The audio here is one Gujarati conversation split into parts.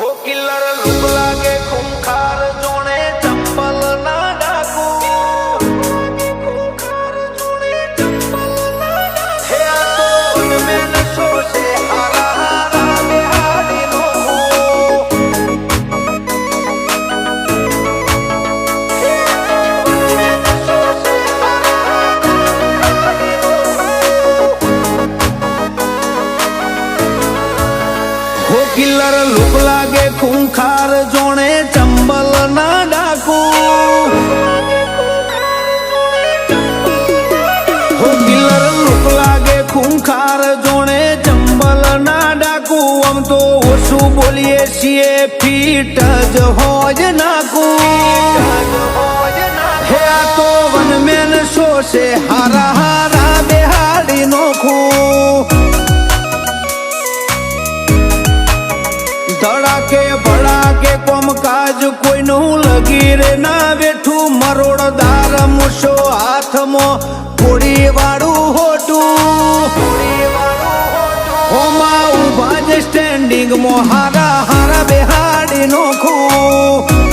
કિલ્લર લૂક લાગે ખૂંખાર જોણે ચંપલ ના ડાકુ હે આ તો વનમેન શોષે હારા હારા બેહાડીનો કિલ્લર લૂક લાગે ખૂંખાર જોણે ચંબલ ના ડાકુ હો કિલ્લર લૂક લાગે ખૂંખાર જોણે ચંબલ ના ડાકુ આમ તો ઓછું બોલીએ છીએ ફીટ જ હોય નાકુ હે આ તો વનમેન શોષે હારા હારા બેહાડી નોખું ધડાકે ભડાકે કોમકાજ કોઈનું લગી રે ના બેઠું મરોડદાર મૂછો હાથમાં ઘોડી વાળું હોટું હોમાં ઉભા જ સ્ટેન્ડિંગમાં હારા હારા બેહાડી નોખું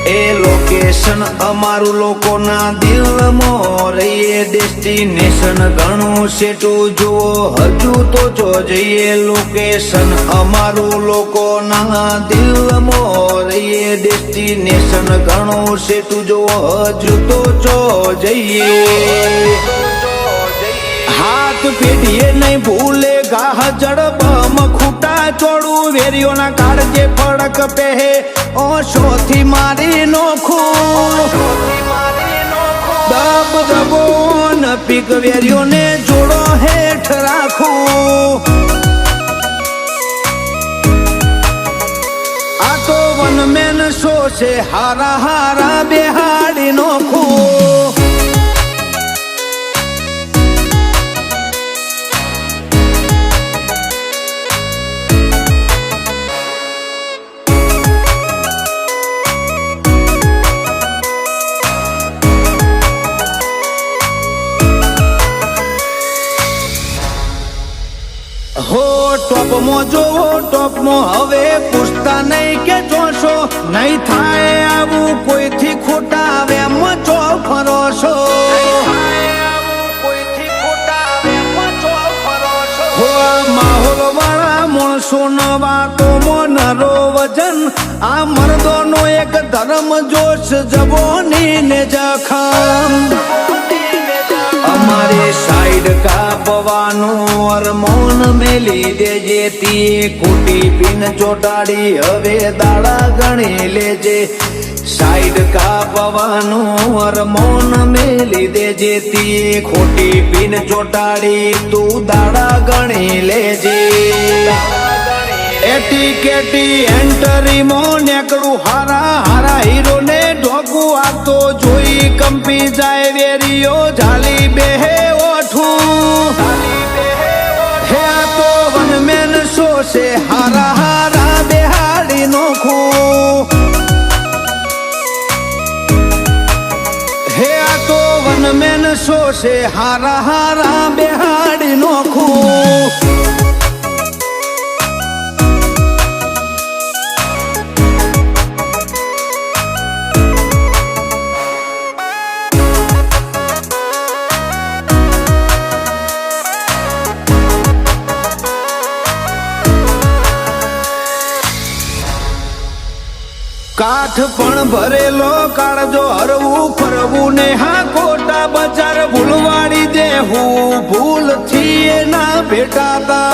એ લોકેશન અમારું લોકોના દિલમાં રહીએ ડેસ્ટિનેશન ઘણું સેટું જુઓ હજુ તો જો જઈએ લોકેશન અમારું લોકોના દિલમાં રહીએ ડેસ્ટિનેશન ઘણું સેટું જુઓ હજુ તો જો જઈએ હાથ પેઢીએ નહીં ભૂલે ગાહ જડબમ ખૂટા ચોડું વેરીઓના કાળજે ફડક પહે ઓશોથી મારી નોખું દબ દબોન પીક વેરીઓને જોડો હેઠ રાખું આ તો વનમેન શોષે હારા હારા બેહાડી નોખું હો ટોપમાં જોવો ટોપમાં હવે પૂછતા નહીં કે જોશો નહીં થાય આવું કોઈથી ખોટા વેમાં ચો ફરો છો હો માહોલ વાળા માણસો નવા તો મોનરો વજન આ મર્દોનો એક ધર્મ જોશ જબોની ને જખમ અમારે સાઈડ કાપવાનું અરમોન મેલી દેજે તી કુટી પીન ચોટાડી હવે દાડા ગણી લેજે સાઈડ કાપવાનું અરમોન મેલી દેજે તી ખોટી પીન ચોટાડી તું દાડા ગણી લેજે એટી કેટી એન્ટરી માં નેકડું હારા હારા હીરો ને ઢોકું આ તો જોઈ કંપી જાય વેરીઓ ઝાલી બેહે ઓઠું હે આ તો વનમેન શોષે હારા હારા બેહાડી નોખું હે આ તો વનમેન શોષે હારા હારા બેહાડી નોખું કાઠ પણ ભરેલો કાળજો હરવું ફરવું ને હા કોટા બજાર ભૂલવાડી દેવું ભૂલ થી ના ભેટાતા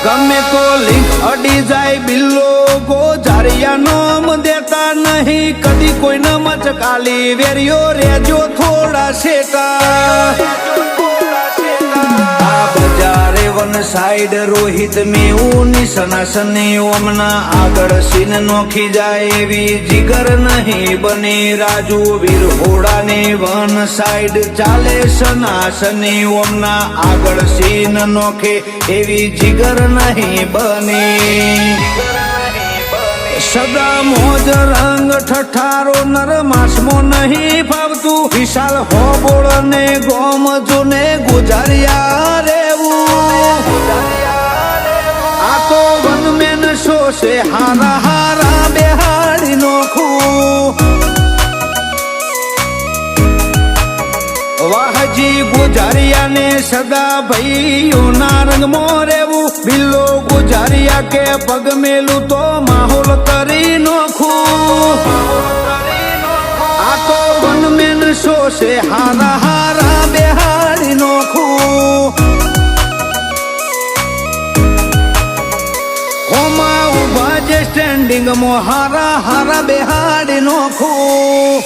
ગમે તો લીક અડી જાય બિલ્લો ગોજારિયા નોમ દેતા નહીં કદી કોઈ ન મચકાલી વેરીઓ રેજો થોડા શેટા બજારે વન સાઈડ રોહિત મેવું નિસનાસની ઓમના આગળ સીન નોખી જાય એવી જીગર નહીં બની રાજુ વીર હોડાને વન સાઈડ ચાલે સનાસની ઓમના આગળ સીન નોખે એવી જીગર નહીં બની સદા મોજ રંગ ઠઠારો નર માસમો નહીં ફાવતું વિશાલ હોબોળ ને ગોમ જુને ગુજારિયા રેવું આ તો વનમેન શો છે હારા હારા બેહાડી નોખું વાહજી ગુજારિયા ને સદા ભાઈઓના રંગમાં રેવું બિલ્લો ગુજારિયા કે પગ મેલું તો માહોલ કરી નોખું આ તો વનમેન શો છે હારા હારા બેહાડી નોખું હોમાં ઉભા જે સ્ટેન્ડિંગ મો હારા હારા બેહાડી નોખું